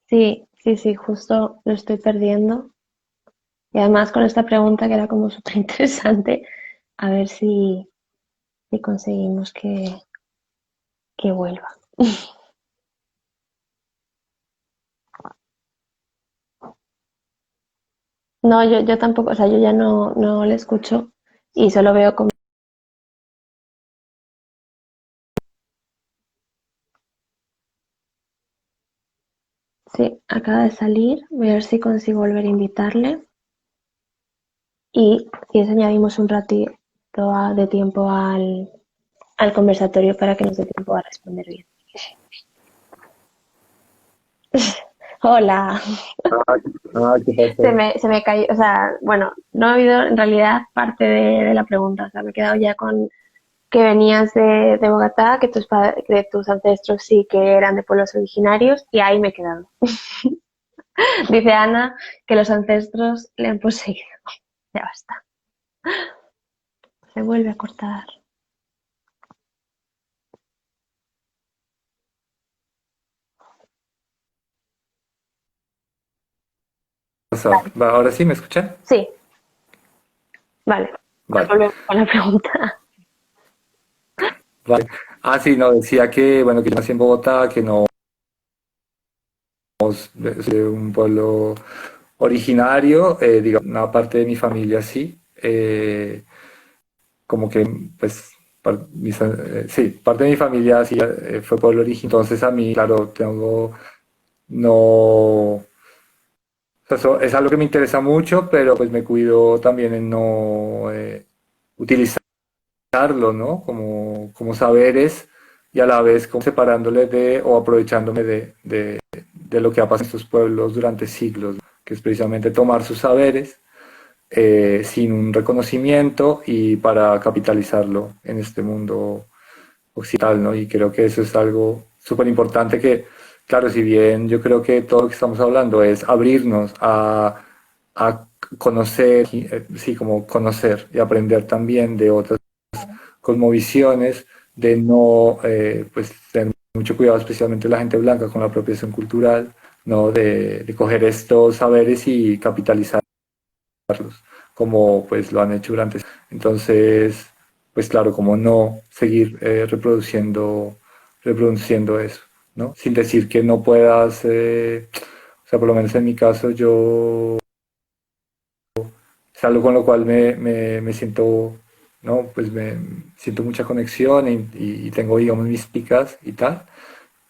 Sí, sí, sí, justo lo estoy perdiendo. Y además con esta pregunta que era como súper interesante, a ver si conseguimos que vuelva. No, yo tampoco, o sea, yo ya no le escucho y solo veo como... acaba de salir. Voy a ver si consigo volver a invitarle. Y eso añadimos un ratito de tiempo al conversatorio para que nos dé tiempo a responder bien. Hola. ¿Qué Se pasó? me, se me cayó, o sea, bueno, no he oído en realidad parte de la pregunta, o sea, me he quedado ya con que venías de Bogotá, que tus ancestros sí que eran de pueblos originarios, y ahí me he quedado. Dice Ana que los ancestros le han poseído. Ya basta. Se vuelve a cortar. Pasó. Vale, Ahora sí, ¿me escuchan? sí, vale. Pues Vale, volvemos con la pregunta. vale. Sí, no, decía que, bueno, que yo nací en Bogotá, que no es de un pueblo originario, digamos, una parte de mi familia sí, como que, pues, sí, parte de mi familia sí fue pueblo originario, entonces a mí, claro, no, o sea, es algo que me interesa mucho, pero pues me cuido también en no utilizarlo, ¿no? Como saberes y a la vez como separándole de o aprovechándome de lo que ha pasado en estos pueblos durante siglos, ¿no? Que es precisamente tomar sus saberes sin un reconocimiento y para capitalizarlo en este mundo occidental, ¿no? Y creo que eso es algo súper importante que, claro, si bien yo creo que todo lo que estamos hablando es abrirnos a conocer, sí, como conocer y aprender también de otras cosmovisiones, de no, pues, tener mucho cuidado, especialmente la gente blanca, con la apropiación cultural, ¿no? De coger estos saberes y capitalizarlos como pues lo han hecho durante. Entonces, pues claro, como no seguir reproduciendo eso, ¿no? Sin decir que no puedas, o sea, por lo menos en mi caso, yo es algo con lo cual me siento, ¿no? Pues me siento mucha conexión y tengo, digamos, mis picas y tal,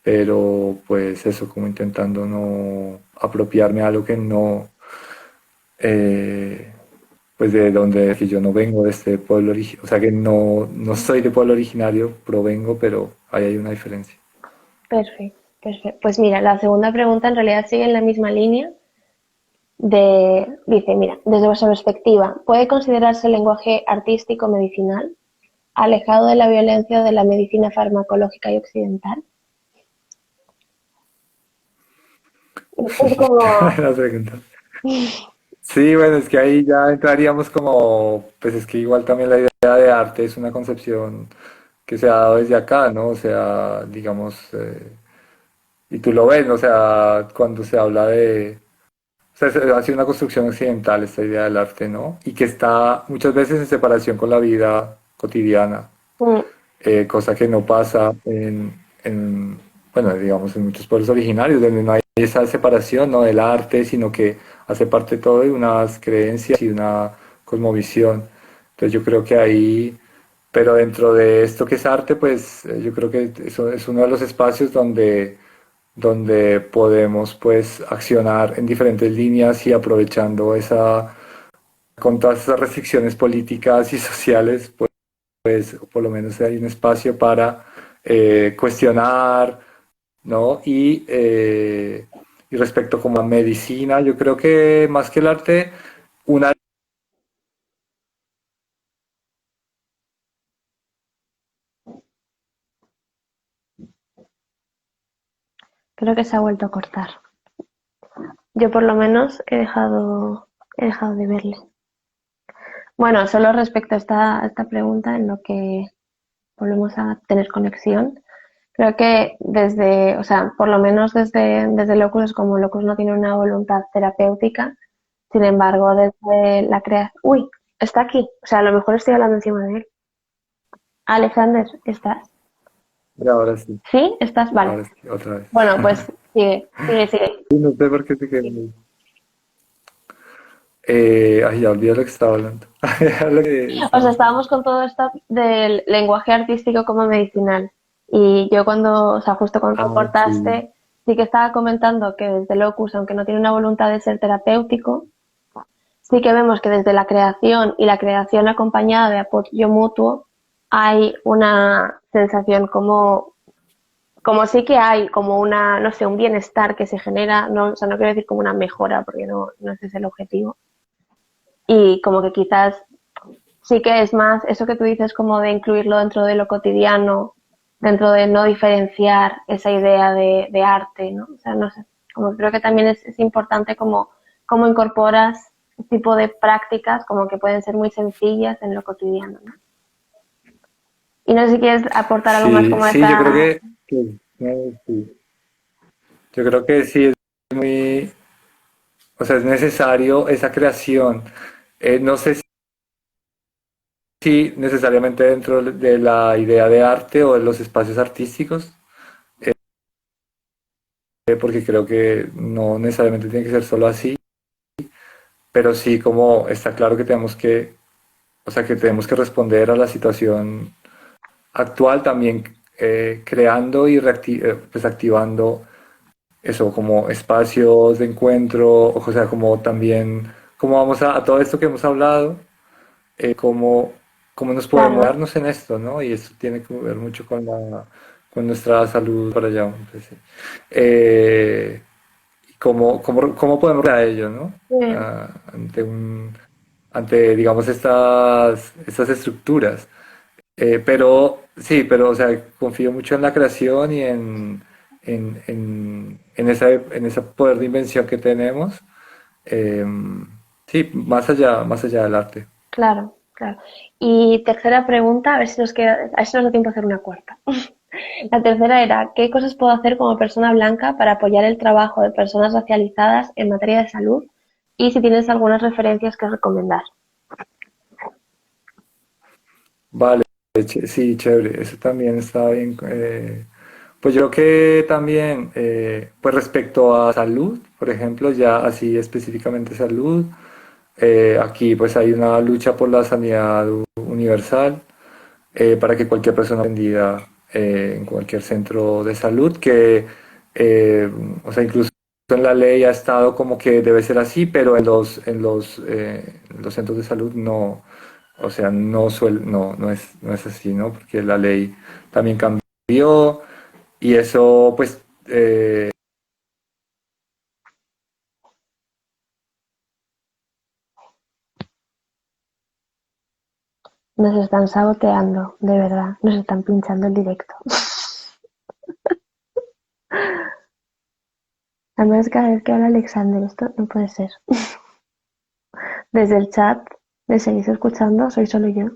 pero pues eso, como intentando no apropiarme a algo que no, eh, pues de donde que yo no vengo de este pueblo originario, o sea que no soy de pueblo originario, provengo, pero ahí hay una diferencia. Perfecto, perfecto. Pues mira, la segunda pregunta en realidad sigue en la misma línea dice, mira, desde vuestra perspectiva, ¿puede considerarse el lenguaje artístico medicinal, alejado de la violencia de la medicina farmacológica y occidental? Es como, La pregunta. Sí, bueno, es que ahí ya entraríamos como, pues es que igual también la idea de arte es una concepción que se ha dado desde acá, ¿no? O sea, digamos, y tú lo ves, ¿no? O sea, cuando se habla o sea, ha sido una construcción occidental esta idea del arte, ¿no? Y que está muchas veces en separación con la vida cotidiana, mm, cosa que no pasa bueno, digamos, en muchos pueblos originarios, donde no hay esa separación, ¿no? Del arte, sino que hace parte todo de unas creencias y una cosmovisión. Entonces yo creo que ahí, pero dentro de esto que es arte, pues yo creo que eso es uno de los espacios donde podemos pues accionar en diferentes líneas y aprovechando con todas esas restricciones políticas y sociales, pues por lo menos hay un espacio para cuestionar, ¿no? Y respecto como a medicina, yo creo que más que el arte, una creo que se ha vuelto a cortar. Yo por lo menos he dejado de verle. Bueno, solo respecto a esta pregunta en lo que volvemos a tener conexión, creo que desde, o sea, por lo menos desde Locus, como Locus no tiene una voluntad terapéutica, sin embargo, desde la creación... Uy, está aquí. O sea, a lo mejor estoy hablando encima de él. Alexander, ¿estás? ahora sí, ¿Sí? ¿Estás? Vale. ahora sí, otra vez. Bueno, pues sigue, sigue, sigue. Sí, no sé por qué se quedó. Ya olvidé lo que estaba hablando. Lo que O sea, estábamos estábamos hablando. con todo esto del lenguaje artístico como medicinal. Y yo cuando, o sea, justo cuando Sí. cortaste, sí que estaba comentando que desde Locus, aunque no tiene una voluntad de ser terapéutico, sí que vemos que desde la creación y la creación acompañada de apoyo mutuo hay una sensación como sí que hay como una, no sé, un bienestar que se genera, no, o sea, no quiero decir como una mejora porque no ese es el objetivo. Y como que quizás sí que es más eso que tú dices como de incluirlo dentro de lo cotidiano, dentro de no diferenciar esa idea de arte, ¿no? O sea, no sé, como creo que también es importante como incorporas este tipo de prácticas como que pueden ser muy sencillas en lo cotidiano, ¿no? Y no sé si quieres aportar algo más Sí, como sí, yo creo esta... sí. Yo creo que sí es muy, o sea, es necesario esa creación. No sé si necesariamente dentro de la idea de arte o de los espacios artísticos, porque creo que no necesariamente tiene que ser solo así, pero sí como está claro que tenemos que, o sea, que tenemos que responder a la situación actual también creando y pues activando eso como espacios de encuentro, o sea, como también, como vamos a todo esto que hemos hablado, cómo, cómo nos podemos Claro, darnos en esto, ¿no? Y esto tiene que ver mucho con nuestra salud para allá. Pues, sí. Y cómo podemos a ello, ¿no? sí, Ah, ante, digamos, estas estructuras. Pero sí, pero o sea, confío mucho en la creación y en ese poder de invención que tenemos. Eh, sí, más allá del arte. claro, claro. Y tercera pregunta, a ver si nos queda, a ver si nos da tiempo a hacer una cuarta. La tercera era, ¿qué cosas puedo hacer como persona blanca para apoyar el trabajo de personas racializadas en materia de salud? Y si tienes algunas referencias que recomendar. Vale, sí, chévere, eso también está bien. Pues yo creo que también, pues respecto a salud, por ejemplo, ya así específicamente salud, aquí pues hay una lucha por la sanidad universal para que cualquier persona atendida en cualquier centro de salud, eh, o sea, incluso en la ley ha estado como que debe ser así, pero en los centros de salud no, o sea, no es así, ¿no? Porque la ley también cambió y eso, pues, Nos están saboteando, de verdad. Nos están pinchando el directo. Además, cada vez que habla Alexander, esto no puede ser. Desde el chat, ¿me seguís escuchando? ¿Soy solo yo?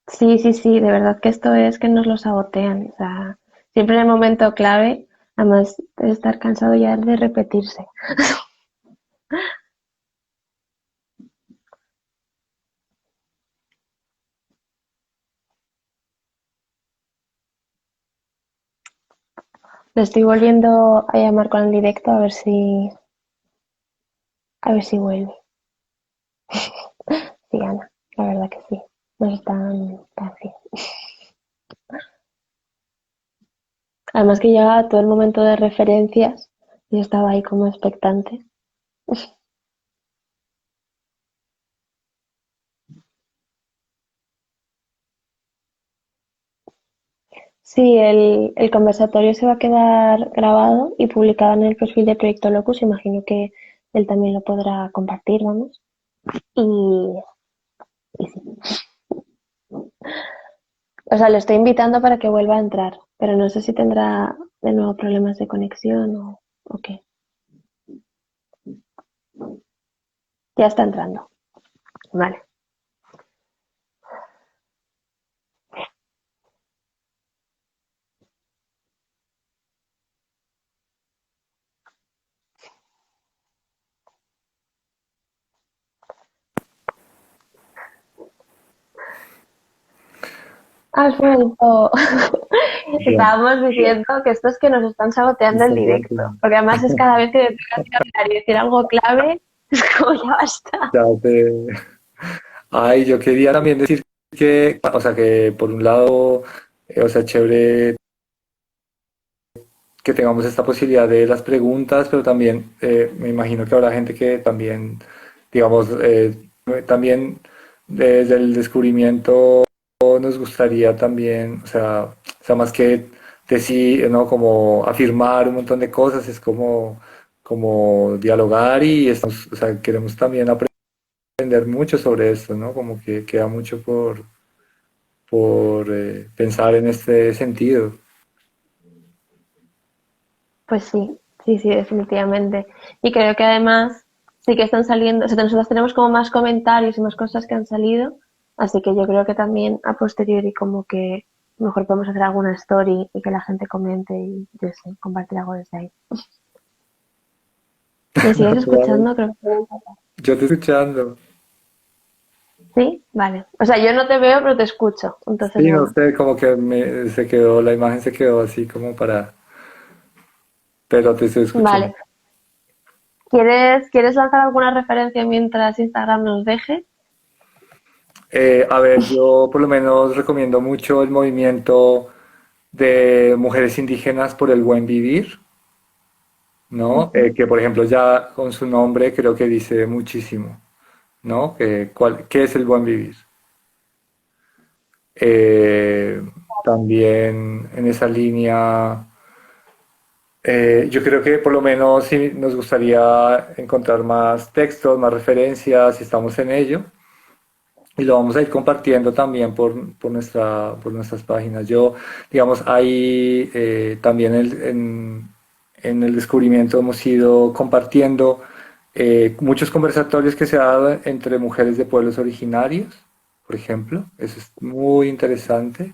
Sí, sí, sí, de verdad que esto es que nos lo sabotean. O sea, siempre en el momento clave, además de estar cansado ya de repetirse. Le estoy volviendo a llamar con el directo a ver si vuelve. Sí, Ana, la verdad que sí. Nos están así. Además que llegaba todo el momento de referencias y yo estaba ahí como expectante. Sí, el conversatorio se va a quedar grabado y publicado en el perfil de Proyecto Locus. Imagino que él también lo podrá compartir, vamos. Y, y sí. O sea, lo estoy invitando para que vuelva a entrar, pero no sé si tendrá de nuevo problemas de conexión o qué. Ya está entrando. Vale. Has vuelto. bien, Estábamos diciendo que esto es que nos están saboteando el está directo, bien. porque además es cada vez que me toca hablar y decir algo clave, Es como ya basta. Ya te... Ay, yo quería también decir que, o sea, que por un lado, o sea, chévere que tengamos esta posibilidad de las preguntas, pero también me imagino que habrá gente que también, digamos, también desde el descubrimiento nos gustaría también, o sea, más que decir, ¿no? Como afirmar un montón de cosas, es como, como dialogar y estamos, o sea, queremos también aprender mucho sobre esto, ¿no? Como que queda mucho por pensar en este sentido. Pues sí, sí, sí, definitivamente. Y creo que además sí que están saliendo, o sea, nosotros tenemos como más comentarios y más cosas que han salido, así que yo creo que también a posteriori como que mejor podemos hacer alguna story y que la gente comente y yo sé, compartir algo desde ahí. ¿Me sigues Claro. escuchando? Creo que Yo te escuchando. sí, vale. O sea, yo no te veo, pero te escucho. Entonces, Sí, no bueno, sé, como que se quedó, la imagen se quedó así como para, pero te estoy escuchando. vale. ¿Quieres lanzar alguna referencia mientras Instagram nos deje? A ver, yo por lo menos recomiendo mucho el movimiento de mujeres indígenas por el buen vivir, ¿no? Ujú. Que por ejemplo ya con su nombre creo que dice muchísimo, ¿no? ¿Qué es el buen vivir? Eh, También en esa línea, yo creo que por lo menos sí nos gustaría encontrar más textos, más referencias, si estamos en ello. Y lo vamos a ir compartiendo también por nuestras páginas. Yo, digamos, ahí también en el descubrimiento hemos ido compartiendo muchos conversatorios que se han dado entre mujeres de pueblos originarios, por ejemplo. Eso es muy interesante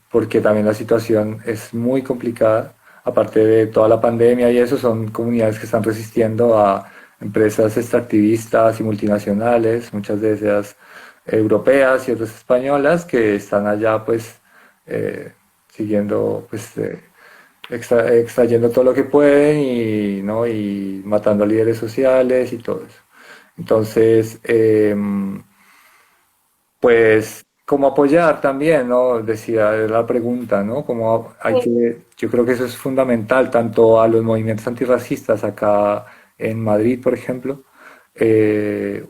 porque también la situación es muy complicada. Aparte de toda la pandemia y eso, son comunidades que están resistiendo a empresas extractivistas y multinacionales, muchas de ellas europeas y otras españolas, que están allá pues eh, siguiendo, pues extrayendo todo lo que pueden y, ¿no? Y matando a líderes sociales y todo eso. Entonces, pues, ¿cómo apoyar también, no? Decía la pregunta, ¿no? Como hay Sí. que, yo creo que eso es fundamental, tanto a los movimientos antirracistas acá en Madrid, por ejemplo,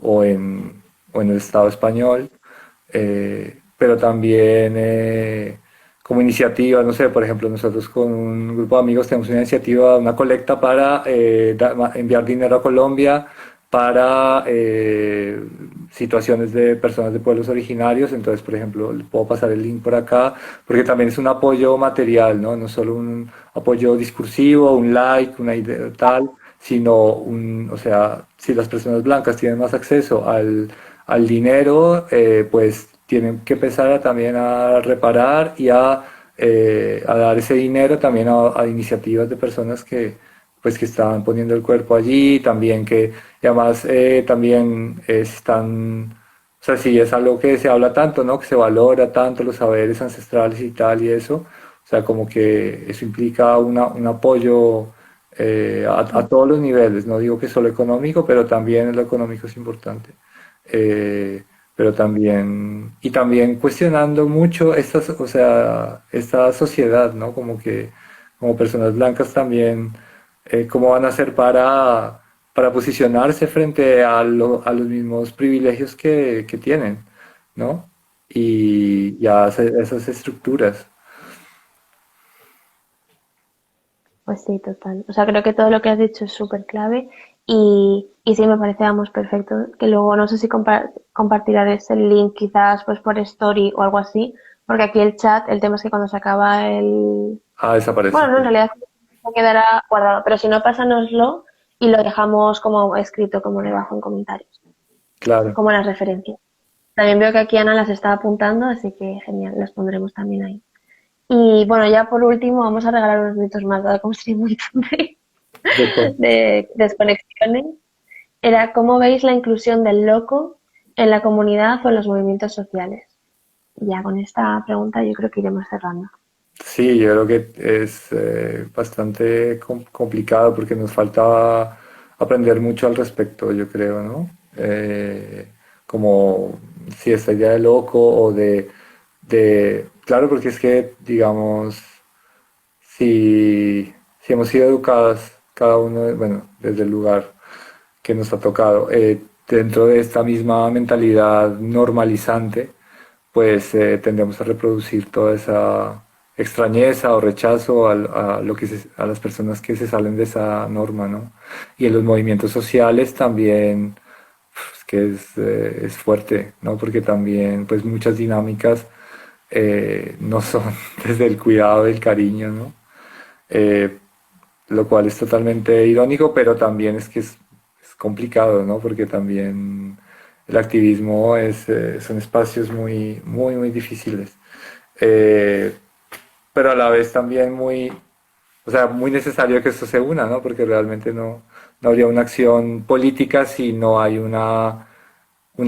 o en el Estado español, pero también como iniciativa, no sé, por ejemplo, nosotros con un grupo de amigos tenemos una iniciativa, una colecta para enviar dinero a Colombia para situaciones de personas de pueblos originarios. Entonces, por ejemplo, le puedo pasar el link por acá, porque también es un apoyo material, ¿no? No solo un apoyo discursivo, un like, una idea tal, sino un, o sea, si las personas blancas tienen más acceso al dinero, pues tienen que empezar también a reparar y a dar ese dinero también a iniciativas de personas que, pues, que están poniendo el cuerpo allí, también que y además también están, o sea, sí es algo que se habla tanto, ¿no? Que se valora tanto los saberes ancestrales y tal y eso, o sea, como que eso implica un apoyo a todos los niveles, no digo que solo económico, pero también lo económico es importante. Eh, pero también, y también cuestionando mucho esta, o sea, esta sociedad, ¿no? Como que, como personas blancas también, cómo van a hacer para posicionarse frente a los mismos privilegios que tienen, ¿no? Y a esas estructuras. Pues sí, total. O sea, creo que todo lo que has dicho es súper clave y sí me parece, vamos, perfecto. Que luego no sé si compartirás el link quizás pues por story o algo así, porque aquí el chat, el tema es que cuando se acaba el... Ah, desaparece. Bueno, no, en realidad se quedará guardado, pero si no, pásanoslo y lo dejamos como escrito, como debajo en comentarios, Claro. como las referencias. También veo que aquí Ana las está apuntando, así que genial, las pondremos también ahí. Y bueno, ya por último vamos a regalar unos minutos más, dado como estoy muy tarde de desconexiones. Era cómo veis la inclusión del loco en la comunidad o en los movimientos sociales. Ya con esta pregunta yo creo que iremos cerrando. Sí, yo creo que es bastante complicado porque nos falta aprender mucho al respecto, yo creo, ¿no? Como si esta idea de loco o claro, porque es que, digamos, si hemos sido educadas cada uno, bueno, desde el lugar que nos ha tocado, dentro de esta misma mentalidad normalizante, pues tendemos a reproducir toda esa extrañeza o rechazo a las personas que se salen de esa norma, ¿no? Y en los movimientos sociales también, es que es fuerte, ¿no? Porque también, pues muchas dinámicas no son desde el cuidado y el cariño, ¿no? Eh, lo cual es totalmente irónico, pero también es complicado, ¿no? Porque también el activismo son espacios muy difíciles. Eh, pero a la vez también o sea, muy necesario que esto se una, ¿no? Porque realmente no habría una acción política si no hay una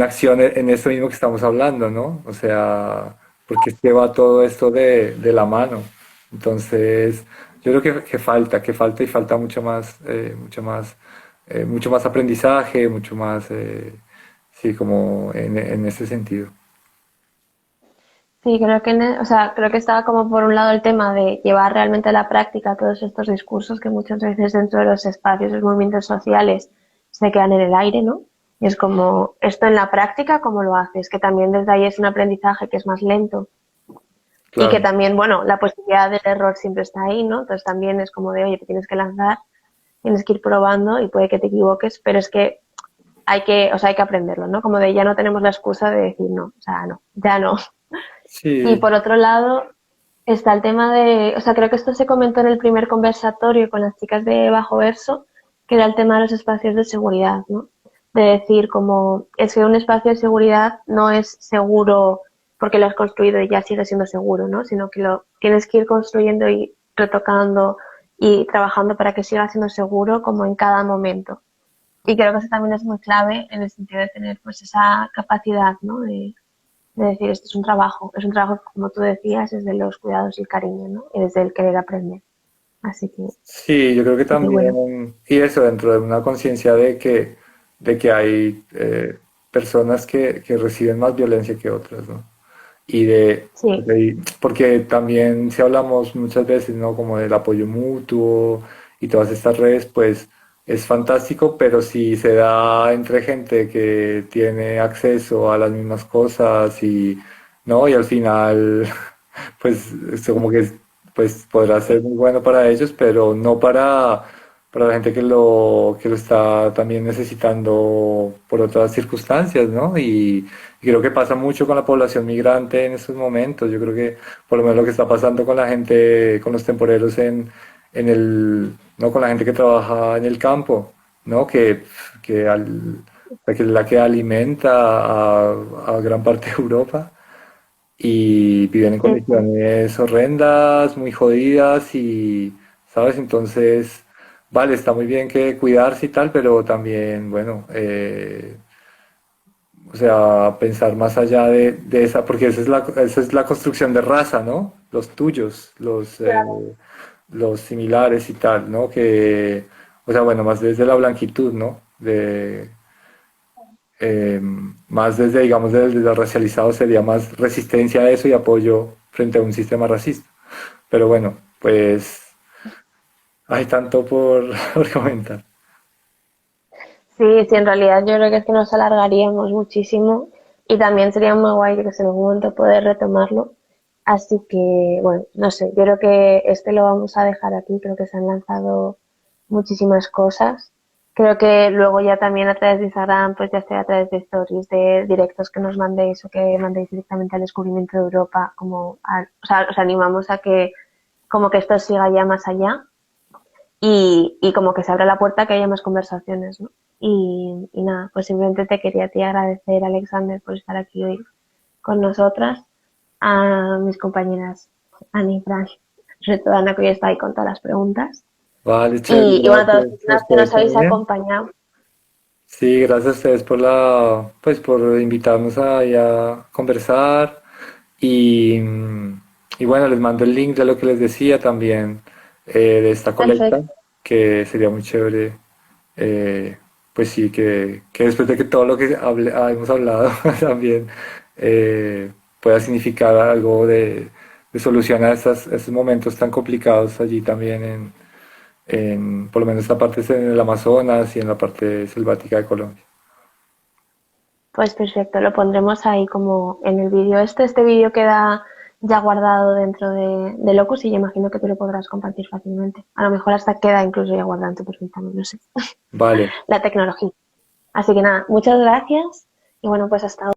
acción en esto mismo que estamos hablando, ¿no? O sea, porque es que va todo esto de la mano. Entonces, yo creo que falta y falta mucho más aprendizaje, mucho más, sí, como en ese sentido. Sí, creo que, o sea, creo que estaba como por un lado el tema de llevar realmente a la práctica todos estos discursos que muchas veces dentro de los espacios, los movimientos sociales se quedan en el aire, ¿no? Y es como, esto en la práctica, ¿cómo lo haces? Que también desde ahí es un aprendizaje que es más lento y que Claro. también, bueno, la posibilidad del error siempre está ahí, ¿no? Entonces también es como de, oye, te tienes que lanzar, tienes que ir probando y puede que te equivoques, pero es que o sea, hay que aprenderlo, ¿no? Como de ya no tenemos la excusa de decir no, o sea, no, ya no. Y Sí, por otro lado, está el tema de, o sea, creo que esto se comentó en el primer conversatorio con las chicas de Bajo Verso, que era el tema de los espacios de seguridad, ¿no? De decir como, es que un espacio de seguridad no es seguro porque lo has construido y ya sigue siendo seguro, ¿no? Sino que lo tienes que ir construyendo y retocando y trabajando para que siga siendo seguro como en cada momento. Y creo que eso también es muy clave en el sentido de tener pues esa capacidad, ¿no? De decir, esto es un trabajo, como tú decías, desde los cuidados y el cariño, ¿no? Y desde el querer aprender. sí, yo creo que Así que bueno, también, y eso dentro de una conciencia de que hay personas que reciben más violencia que otras, ¿no? Y sí, porque también si hablamos muchas veces, ¿no? Como del apoyo mutuo y todas estas redes, pues es fantástico, pero si se da entre gente que tiene acceso a las mismas cosas ¿no? Y al final, pues esto como que pues podrá ser muy bueno para ellos, pero no para la gente que lo está también necesitando por otras circunstancias, ¿no? Y creo que pasa mucho con la población migrante en estos momentos. Yo creo que por lo menos lo que está pasando con la gente, con los temporeros ¿no? Con la gente que trabaja en el campo, ¿no? Que, al- que es la que alimenta a gran parte de Europa y viven en sí, sí. condiciones horrendas, muy jodidas ¿sabes? Entonces, vale, está muy bien que cuidarse y tal, pero también, bueno, o sea, pensar más allá de esa, porque esa es la construcción de raza, ¿no? Los tuyos, los similares y tal, ¿no? O sea, bueno, más desde la blanquitud, ¿no? Más desde, digamos, desde lo racializado sería más resistencia a eso y apoyo frente a un sistema racista. Pero bueno, pues hay tanto por, por comentar. Sí, sí, en realidad yo creo que es que nos alargaríamos muchísimo y también sería muy guay que en algún momento poder retomarlo. Así que, bueno, no sé, yo creo que este lo vamos a dejar aquí, creo que se han lanzado muchísimas cosas. Creo que luego ya también a través de Instagram, pues ya sea a través de stories, de directos que nos mandéis o que mandéis directamente al descubrimiento de Europa, o sea, os animamos a que como que esto siga ya más allá y como que se abre la puerta a que haya más conversaciones, ¿no? Y nada, pues simplemente te quería a ti agradecer, Alexander, por estar aquí hoy con nosotras, a mis compañeras Ani y Fran, sobre todo a Ana, que hoy está ahí con todas las preguntas, Vale, chévere, y bueno, a todas las gracias a personas que ustedes nos habéis también. acompañado. Sí, gracias a ustedes pues por invitarnos a conversar y, y bueno, les mando el link de lo que les decía también de esta colecta, Perfecto. que sería muy chévere eh, pues sí, que después de que todo lo que hemos hablado también pueda significar algo de solución a esos momentos tan complicados allí también por lo menos la parte en el Amazonas y en la parte selvática de Colombia. Pues perfecto, lo pondremos ahí como en el vídeo. Este vídeo queda ya guardado dentro de Locus y yo imagino que tú lo podrás compartir fácilmente. A lo mejor hasta queda incluso ya guardado en tu perfil también, no sé. Vale. La tecnología. Así que nada, muchas gracias y bueno, pues hasta